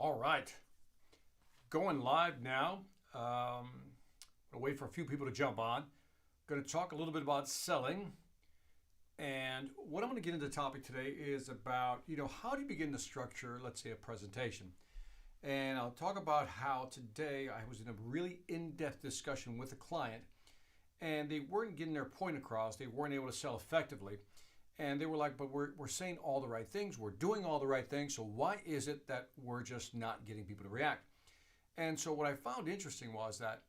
All right, going live now. I'll wait for a few people to jump on. Going to talk a little bit about selling. And what I'm going to get into the topic today is about, how do you begin to structure, let's say, a presentation? And I'll talk about how today I was in a really in-depth discussion with a client and they weren't getting their point across. They weren't able to sell effectively. And they were like, but we're saying all the right things. We're doing all the right things. So why is it that we're just not getting people to react? And so what I found interesting was that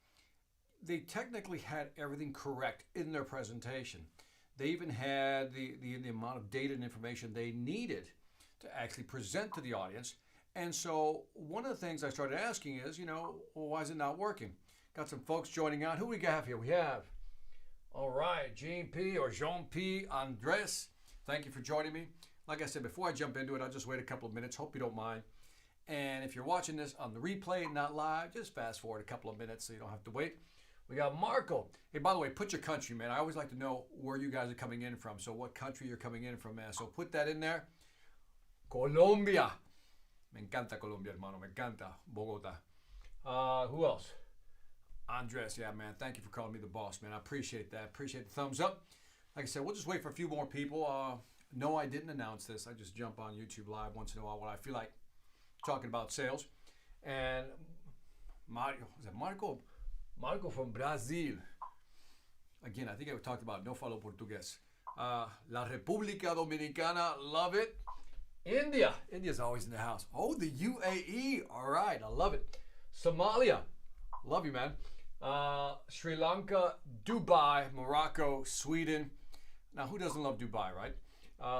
they technically had everything correct in their presentation. They even had the amount of data and information they needed to actually present to the audience. And so one of the things I started asking is, well, why is it not working? Got some folks joining on. Who do we have here? We have, all right, Jean P. or Jean P. Andres. Thank you for joining me. Like I said, before I jump into it, I'll just wait a couple of minutes. Hope you don't mind. And if you're watching this on the replay, not live, just fast forward a couple of minutes so you don't have to wait. We got Marco. Hey, by the way, put your country, man. I always like to know where you guys are coming in from. So what country you're coming in from, man. So put that in there. Colombia. Me encanta Colombia, hermano. Me encanta Bogota. Who else? Andres. Yeah, man. Thank you for calling me the boss, man. I appreciate that. Appreciate the thumbs up. Like I said, we'll just wait for a few more people. No, I didn't announce this. I just jump on YouTube Live once in a while when I feel like talking about sales. And Mario, is that Marco? Marco from Brazil. Again, I think I talked about no falo portugués. La República Dominicana, love it. India. India's always in the house. Oh, the UAE. All right, I love it. Somalia. Love you, man. Sri Lanka, Dubai, Morocco, Sweden. Now, who doesn't love Dubai, right?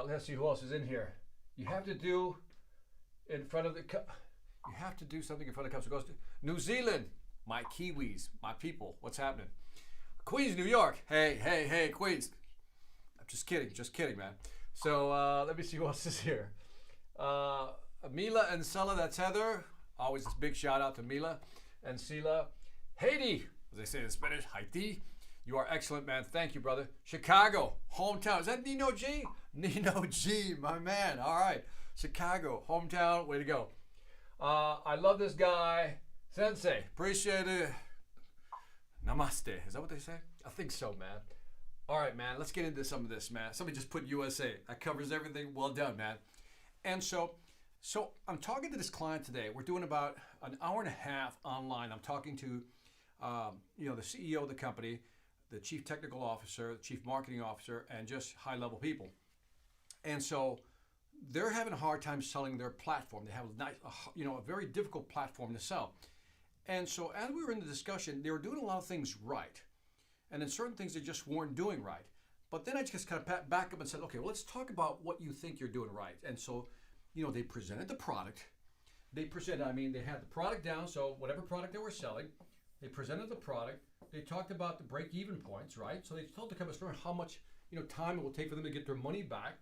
Let's see who else is in here. You have to do in front of the you have to do something in front of the cup. So New Zealand, my Kiwis, my people. What's happening? Queens, New York. Hey, Queens. I'm just kidding, man. So let me see who else is here. Mila and Sela, that's Heather. Always a big shout out to Mila and Sela. Haiti, as they say in Spanish, Haiti. You are excellent, man. Thank you, brother. Chicago, hometown. Is that Nino G? Nino G, my man. All right. Chicago, hometown. Way to go. I love this guy. Sensei. Appreciate it. Namaste. Is that what they say? I think so, man. All right, man. Let's get into some of this, man. Somebody just put USA. That covers everything. Well done, man. And so I'm talking to this client today. We're doing about an hour and a half online. I'm talking to the CEO of the company, the chief technical officer, the chief marketing officer, and just high-level people. And so they're having a hard time selling their platform. They have a very difficult platform to sell. And so as we were in the discussion, they were doing a lot of things right. And then certain things they just weren't doing right. But then I just kind of back up and said, okay, well, let's talk about what you think you're doing right. And so, they presented the product. They had the product down, so whatever product they were selling, they presented the product. They talked about the break-even points, right? So they told the customer how much time it will take for them to get their money back.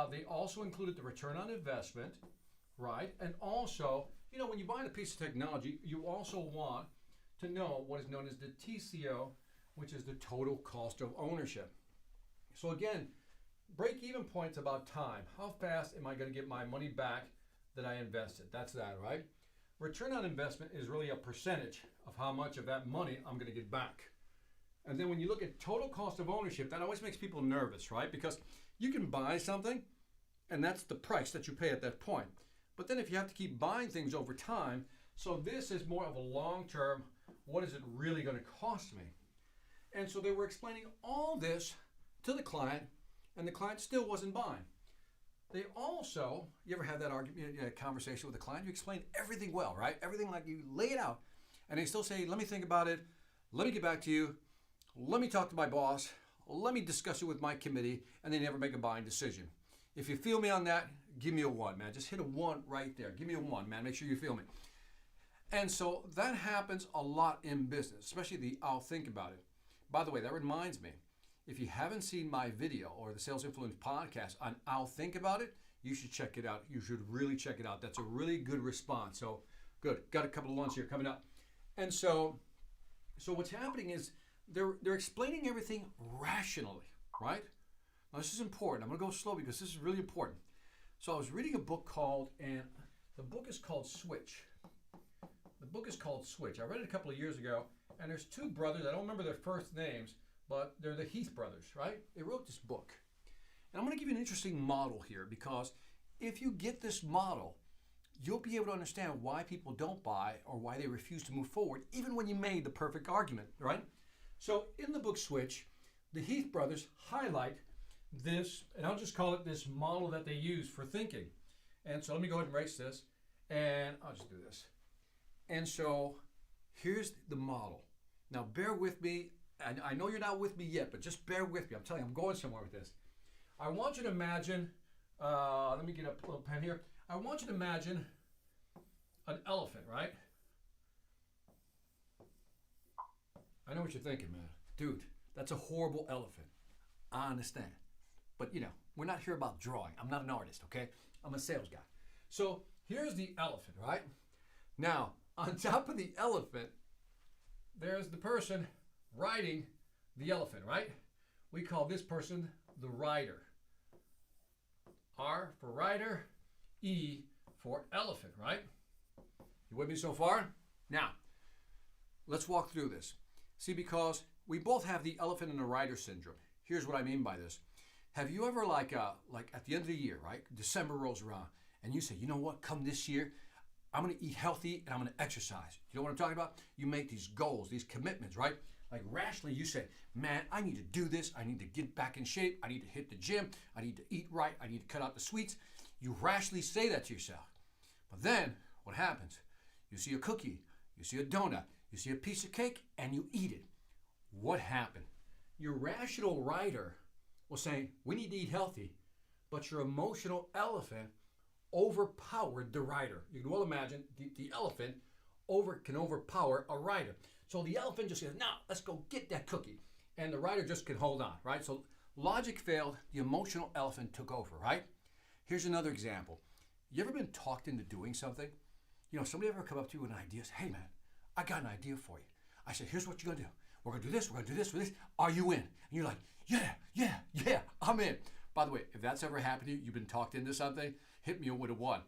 They also included the return on investment, right? And also, when you buy a piece of technology, you also want to know what is known as the TCO, which is the total cost of ownership. So again, break-even point's about time. How fast am I going to get my money back that I invested? That's that, right? Return on investment is really a percentage of how much of that money I'm going to get back. And then when you look at total cost of ownership, that always makes people nervous, right? Because you can buy something and that's the price that you pay at that point. But then if you have to keep buying things over time, so this is more of a long-term, what is it really going to cost me? And so they were explaining all this to the client and the client still wasn't buying. They also, you ever had that argument, conversation with a client? You explain everything well, right? Everything like you lay it out. And they still say, let me think about it. Let me get back to you. Let me talk to my boss. Let me discuss it with my committee. And they never make a buying decision. If you feel me on that, give me a 1, man. Just hit a 1 right there. Give me a 1, man. Make sure you feel me. And so that happens a lot in business, especially the I'll think about it. By the way, that reminds me. If you haven't seen my video or the Sales Influence podcast on I'll think about it, you should check it out. You should really check it out. That's a really good response. So good. Got a couple of ones here coming up. And so what's happening is they're explaining everything rationally, right? Now this is important. I'm going to go slow because this is really important. So I was reading a book called, and The book is called Switch. The book is called Switch. I read it a couple of years ago, and there's two brothers. I don't remember their first names, but they're the Heath brothers, right? They wrote this book. And I'm going to give you an interesting model here, because if you get this model, you'll be able to understand why people don't buy or why they refuse to move forward, even when you made the perfect argument, right? So in the book Switch, the Heath brothers highlight this, and I'll just call it this model that they use for thinking. And so let me go ahead and erase this, and I'll just do this. And so here's the model. Now bear with me. I know you're not with me yet, but just bear with me. I'm telling you, I'm going somewhere with this. I want you to imagine, let me get a little pen here. I want you to imagine an elephant, right? I know what you're thinking, man. Dude, that's a horrible elephant. I understand. But, you know, we're not here about drawing. I'm not an artist, okay? I'm a sales guy. So here's the elephant, right? Now, on top of the elephant, there's the person riding the elephant, right? We call this person the rider. R for rider, E for elephant, right? You with me so far? Now, let's walk through this. See, because we both have the elephant and the rider syndrome. Here's what I mean by this. Have you ever, like at the end of the year, right? December rolls around, and you say, you know what? Come this year, I'm going to eat healthy and I'm going to exercise. You know what I'm talking about? You make these goals, these commitments, right? Like rationally, you say, man, I need to do this. I need to get back in shape. I need to hit the gym. I need to eat right. I need to cut out the sweets. You rationally say that to yourself. But then what happens? You see a cookie, you see a donut, you see a piece of cake, and you eat it. What happened? Your rational rider was saying, we need to eat healthy, but your emotional elephant overpowered the rider. You can well imagine the elephant can overpower a rider. So the elephant just says, no, let's go get that cookie. And the rider just can hold on, right? So logic failed, the emotional elephant took over, right? Here's another example. You ever been talked into doing something? You know, somebody ever come up to you with an idea, say, hey man, I got an idea for you. I said, here's what you're gonna do. We're gonna do this, we're gonna do this, with this. Are you in? And you're like, yeah, I'm in. By the way, if that's ever happened to you, you've been talked into something, hit me with a 1.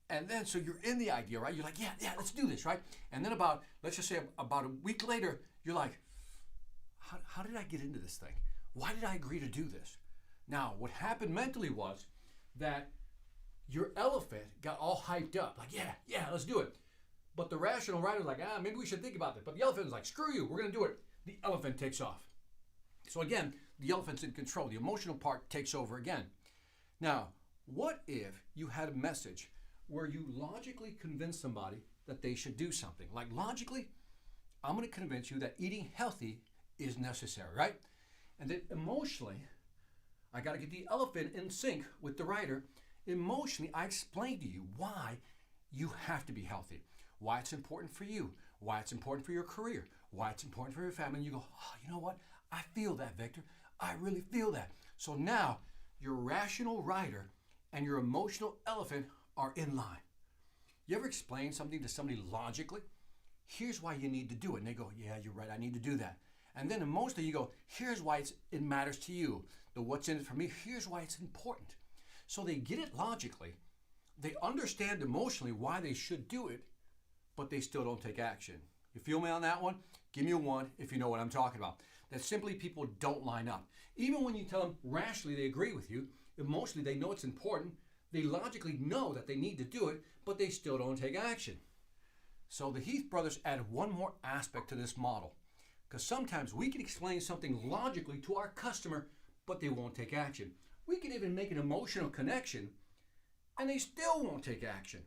And then, so you're in the idea, right? You're like, yeah, let's do this, right? And then let's just say about a week later, you're like, how did I get into this thing? Why did I agree to do this? Now, what happened mentally was that your elephant got all hyped up, like, yeah, let's do it. But the rational rider was like, maybe we should think about this. But the elephant is like, screw you, we're gonna do it. The elephant takes off. So again, the elephant's in control. The emotional part takes over again. Now, what if you had a message where you logically convince somebody that they should do something? Like logically, I'm going to convince you that eating healthy is necessary, right? And then emotionally, I got to get the elephant in sync with the rider. Emotionally, I explain to you why you have to be healthy, why it's important for you, why it's important for your career, why it's important for your family. And you go, oh, you know what? I feel that, Victor. I really feel that. So now your rational rider and your emotional elephant are in line. You ever explain something to somebody logically? Here's why you need to do it. And they go, yeah, you're right, I need to do that. And then emotionally you go, here's why it matters to you. The what's in it for me, here's why it's important. So they get it logically. They understand emotionally why they should do it, but they still don't take action. You feel me on that one? Give me a 1 if you know what I'm talking about. That simply people don't line up. Even when you tell them rationally they agree with you, emotionally they know it's important, they logically know that they need to do it, but they still don't take action. So the Heath brothers added one more aspect to this model, because sometimes we can explain something logically to our customer, but they won't take action. We can even make an emotional connection, and they still won't take action.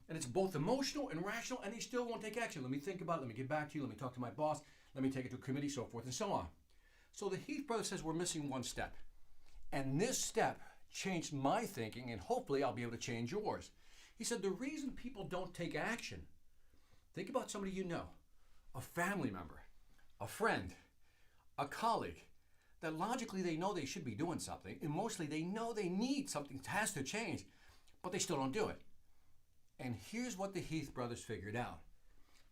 And it's both emotional and rational, and they still won't take action. Let me think about it. Let me get back to you. Let me talk to my boss. Let me take it to a committee, so forth and so on. So the Heath brothers says we're missing one step. And this step changed my thinking, and hopefully I'll be able to change yours. He said the reason people don't take action, think about somebody you know, a family member, a friend, a colleague, that logically they know they should be doing something. Emotionally, they know they need something, it has to change, but they still don't do it. And here's what the Heath brothers figured out.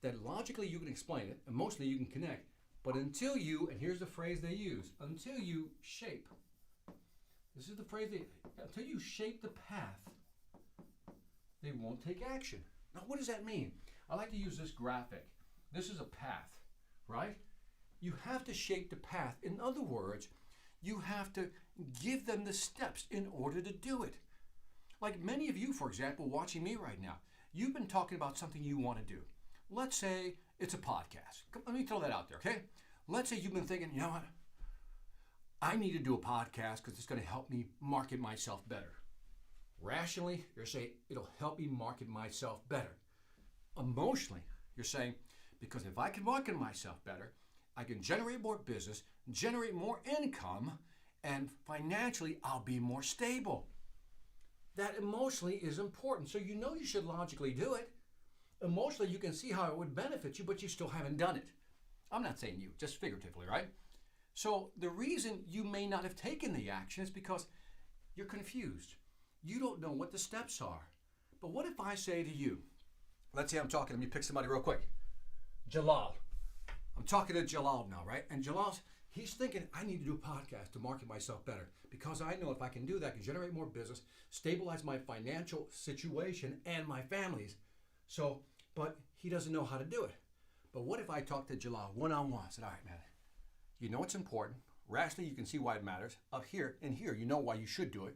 That logically you can explain it, emotionally you can connect, but until you, and here's the phrase they use, until you shape, this is the phrase until you shape the path they won't take action. Now, what does that mean? I like to use this graphic. This is a path, right? You have to shape the path. In other words, you have to give them the steps in order to do it. Like many of you, for example, watching me right now, you've been talking about something you want to do. Let's say it's a podcast. Let me throw that out there, okay? Let's say you've been thinking, you know what? I need to do a podcast because it's going to help me market myself better. Rationally, you're saying it'll help me market myself better. Emotionally, you're saying because if I can market myself better, I can generate more business, generate more income, and financially, I'll be more stable. That emotionally is important. So you know you should logically do it. Emotionally, you can see how it would benefit you, but you still haven't done it. I'm not saying you, just figuratively, right? So the reason you may not have taken the action is because you're confused. You don't know what the steps are. But what if I say to you, let's say I'm talking, let me pick somebody real quick. Jalal. I'm talking to Jalal now, right? And Jalal, he's thinking, I need to do a podcast to market myself better because I know if I can do that, I can generate more business, stabilize my financial situation and my family's. So, but he doesn't know how to do it. But what if I talk to Jalal one-on-one? I said, all right, man, you know it's important. Rationally, you can see why it matters. Up here and here, you know why you should do it.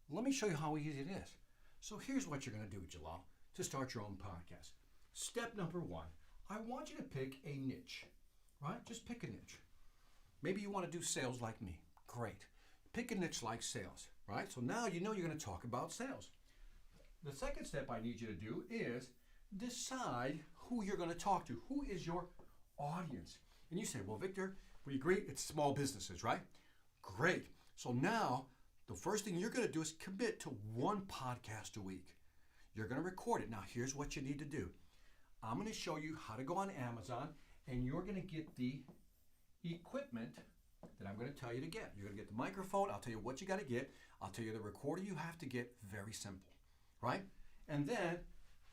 Let me show you how easy it is. So here's what you're going to do, Jalal, to start your own podcast. Step number one, I want you to pick a niche, right? Just pick a niche. Maybe you want to do sales like me. Great. Pick a niche like sales, right? So now you know you're going to talk about sales. The second step I need you to do is decide who you're going to talk to. Who is your audience? And you say, well, Victor, we agree it's small businesses, right? Great. So now the first thing you're going to do is commit to one podcast a week. You're going to record it. Now, here's what you need to do. I'm going to show you how to go on Amazon, and you're going to get the equipment that I'm going to tell you to get. You're going to get the microphone. I'll tell you what you got to get. I'll tell you the recorder you have to get. Very simple, right? And then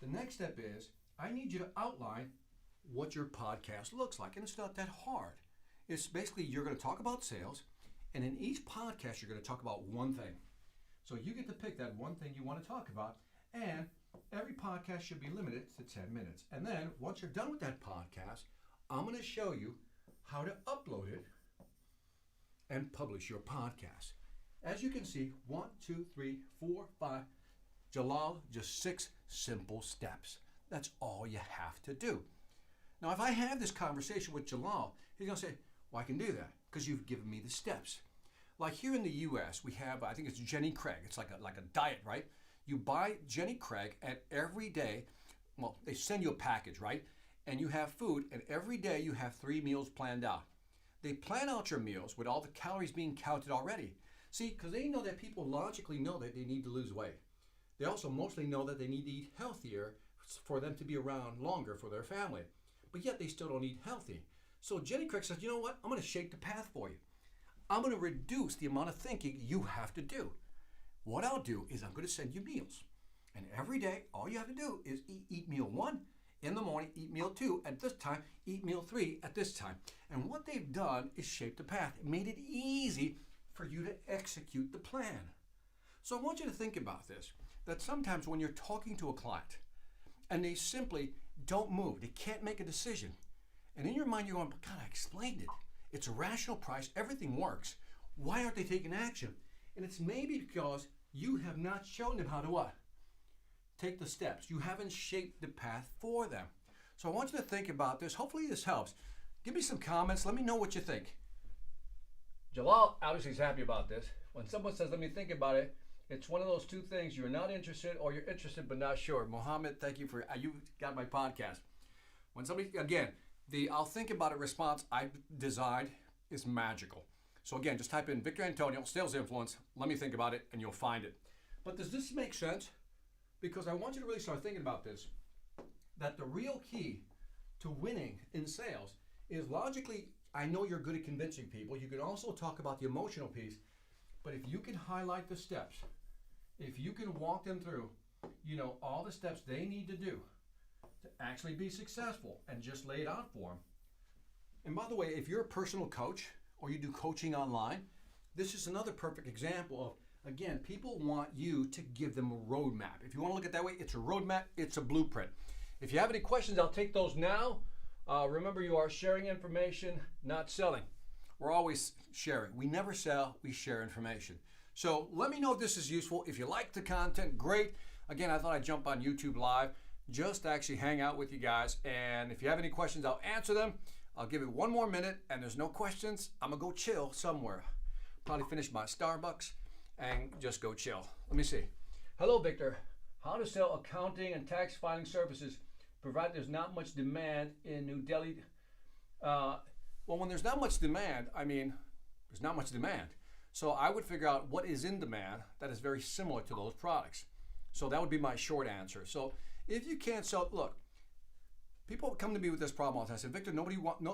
the next step is I need you to outline what your podcast looks like. And it's not that hard. It's basically you're going to talk about sales, and in each podcast you're going to talk about one thing. So you get to pick that one thing you want to talk about, and every podcast should be limited to 10 minutes. And then once you're done with that podcast, I'm going to show you how to upload it and publish your podcast. As you can see, 1, 2, 3, 4, 5, Jalal, just 6 simple steps. That's all you have to do. Now, if I have this conversation with Jalal, he's going to say, well, I can do that because you've given me the steps. Like here in the U.S., we have, I think it's Jenny Craig. It's like a diet, right? You buy Jenny Craig, and every day, well, they send you a package, right? And you have food, and every day you have 3 meals planned out. They plan out your meals with all the calories being counted already. See, because they know that people logically know that they need to lose weight. They also mostly know that they need to eat healthier for them to be around longer for their family. But yet they still don't eat healthy. So Jenny Craig says, you know what? I'm going to shape the path for you. I'm going to reduce the amount of thinking you have to do. What I'll do is I'm going to send you meals. And every day, all you have to do is eat meal 1 in the morning, eat meal 2 at this time, eat meal 3 at this time. And what they've done is shape the path. It made it easy for you to execute the plan. So I want you to think about this, that sometimes when you're talking to a client and they simply don't move, they can't make a decision. And in your mind, you're going, but God, I explained it. It's a rational price. Everything works. Why aren't they taking action? And it's maybe because you have not shown them how to what? Take the steps. You haven't shaped the path for them. So I want you to think about this. Hopefully this helps. Give me some comments. Let me know what you think. Jalal obviously is happy about this. When someone says, let me think about it, it's one of those two things. You're not interested or you're interested but not sure. Mohammed, thank you for, you got my podcast. When somebody, again, the I'll think about it response I've designed is magical. So again, just type in Victor Antonio, sales influence, let me think about it, and you'll find it. But does this make sense? Because I want you to really start thinking about this, that the real key to winning in sales is logically, I know you're good at convincing people. You can also talk about the emotional piece, but if you can highlight the steps, if you can walk them through, all the steps they need to do to actually be successful and just lay it out for them. And by the way, if you're a personal coach or you do coaching online, this is another perfect example of Again, people want you to give them a roadmap. If you want to look at it that way, it's a roadmap, it's a blueprint. If you have any questions, I'll take those now. Remember, you are sharing information, not selling. We're always sharing. We never sell, we share information. So let me know if this is useful. If you like the content, great. Again, I thought I'd jump on YouTube Live just to actually hang out with you guys. And if you have any questions, I'll answer them. I'll give it one more minute, and there's no questions. I'm gonna go chill somewhere. Probably finish my Starbucks and just go chill. Let me see. Hello, Victor. How to sell accounting and tax filing services, provided there's not much demand in New Delhi. Well, when there's not much demand, I mean, there's not much demand. So I would figure out what is in demand that is very similar to those products. So that would be my short answer. So if you can't sell, look, people come to me with this problem all the time. I said, Victor,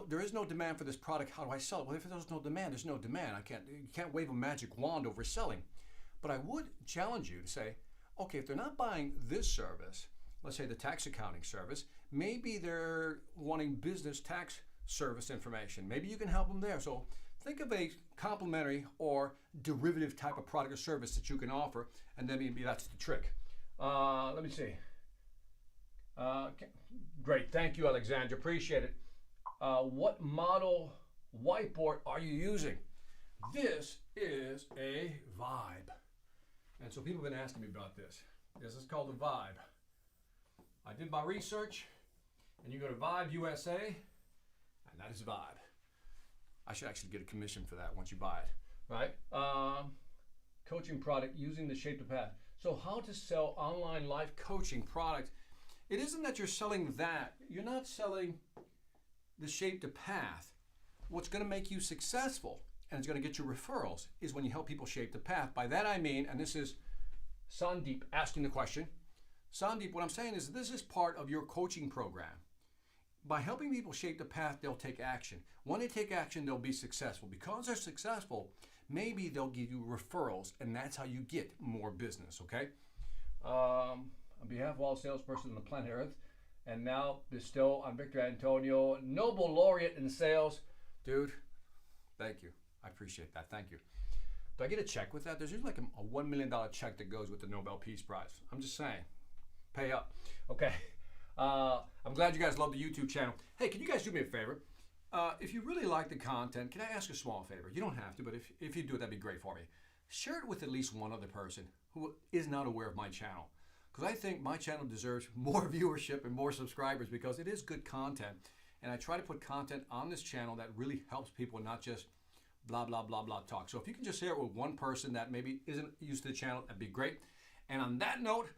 there is no demand for this product. How do I sell it? Well, if there's no demand, there's no demand. You can't wave a magic wand over selling. But I would challenge you to say, okay, if they're not buying this service, let's say the tax accounting service, maybe they're wanting business tax service information. Maybe you can help them there. So think of a complementary or derivative type of product or service that you can offer, and then maybe that's the trick. Let me see. Great, thank you, Alexandra, appreciate it. What model whiteboard are you using? This is a Vibe. And so people have been asking me about this. This is called a Vibe. I did my research, and you go to Vibe USA, and that is Vibe. I should actually get a commission for that once you buy it, right? Coaching product using the Shape the Path. So how to sell online life coaching product. It isn't that you're selling that. You're not selling the Shape the Path. What's going to make you successful and it's going to get you referrals is when you help people shape the path. By that I mean, and this is Sandeep asking the question. Sandeep, what I'm saying is this is part of your coaching program. By helping people shape the path, they'll take action. When they take action, they'll be successful. Because they're successful, maybe they'll give you referrals, and that's how you get more business, okay? On behalf of all salespersons on the planet Earth, and now bestow on Victor Antonio, Nobel Laureate in Sales. Dude, thank you. I appreciate that. Thank you. Do I get a check with that? There's usually like a $1 million check that goes with the Nobel Peace Prize. I'm just saying. Pay up. Okay. I'm glad you guys love the YouTube channel. Hey, can you guys do me a favor? If you really like the content, can I ask a small favor? You don't have to, but if you do it, that'd be great for me. Share it with at least one other person who is not aware of my channel. Because I think my channel deserves more viewership and more subscribers because it is good content. And I try to put content on this channel that really helps people, not just blah, blah, blah, blah talk. So if you can just share it with one person that maybe isn't used to the channel, that'd be great. And on that note,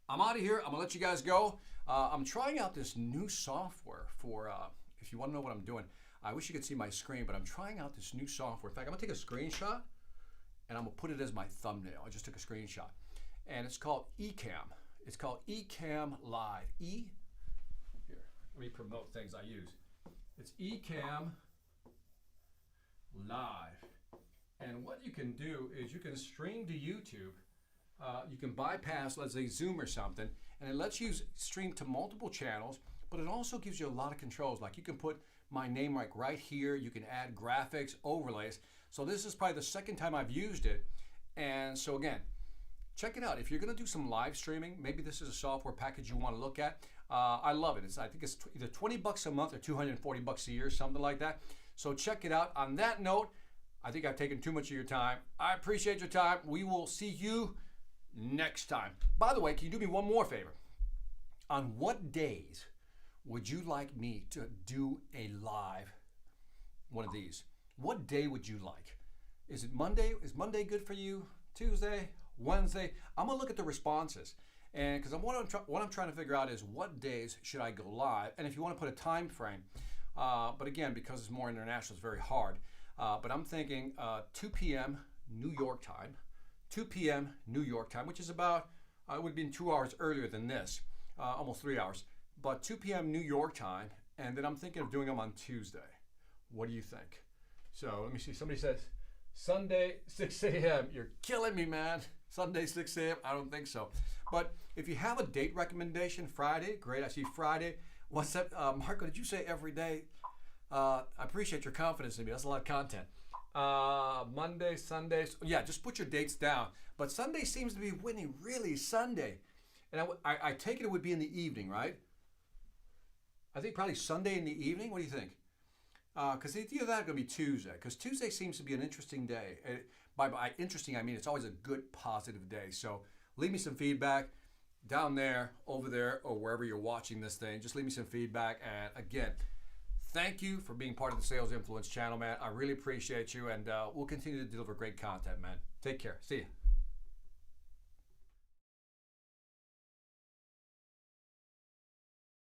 I'm out of here. I'm gonna let you guys go. I'm trying out this new software for, if you wanna know what I'm doing, I wish you could see my screen, but I'm trying out this new software. In fact, I'm gonna take a screenshot and I'm gonna put it as my thumbnail. I just took a screenshot. And it's called Ecamm. It's called Ecamm Live. Here, let me promote things I use. It's Ecamm Live. And what you can do is you can stream to YouTube. You can bypass, let's say, Zoom or something, and it lets you stream to multiple channels, but it also gives you a lot of controls. Like you can put my name like right here. You can add graphics, overlays. So this is probably the second time I've used it. And so again, check it out. If you're gonna do some live streaming, maybe this is a software package you wanna look at. I love it. I think it's either 20 bucks a month or 240 bucks a year, something like that. So check it out. On that note, I think I've taken too much of your time. I appreciate your time. We will see you next time. By the way, can you do me one more favor? On what days would you like me to do a live one of these? What day would you like? Is it Monday? Is Monday good for you? Tuesday? Wednesday? I'm gonna look at the responses, and because what I'm trying to figure out is what days should I go live, and if you want to put a time frame. But again, because it's more international, it's very hard. But I'm thinking 2 p.m. New York time, 2 p.m. New York time, which is about, it would have been 2 hours earlier than this, almost 3 hours, but 2 p.m. New York time, and then I'm thinking of doing them on Tuesday. What do you think? So let me see, somebody says, Sunday, 6 a.m. You're killing me, man. Sunday, 6 a.m. I don't think so. But if you have a date recommendation, Friday, great, I see Friday. What's that, Marco, did you say every day? I appreciate your confidence in me. That's a lot of content. Monday, Sundays. Yeah, just put your dates down. But Sunday seems to be winning, really, Sunday. And I take it would be in the evening, right? I think probably Sunday in the evening. What do you think? Because it's either that or going to be Tuesday. Because Tuesday seems to be an interesting day. By interesting, I mean it's always a good, positive day. So leave me some feedback down there, over there, or wherever you're watching this thing. Just leave me some feedback. And again, thank you for being part of the Sales Influence channel, man. I really appreciate you. And we'll continue to deliver great content, man. Take care. See you.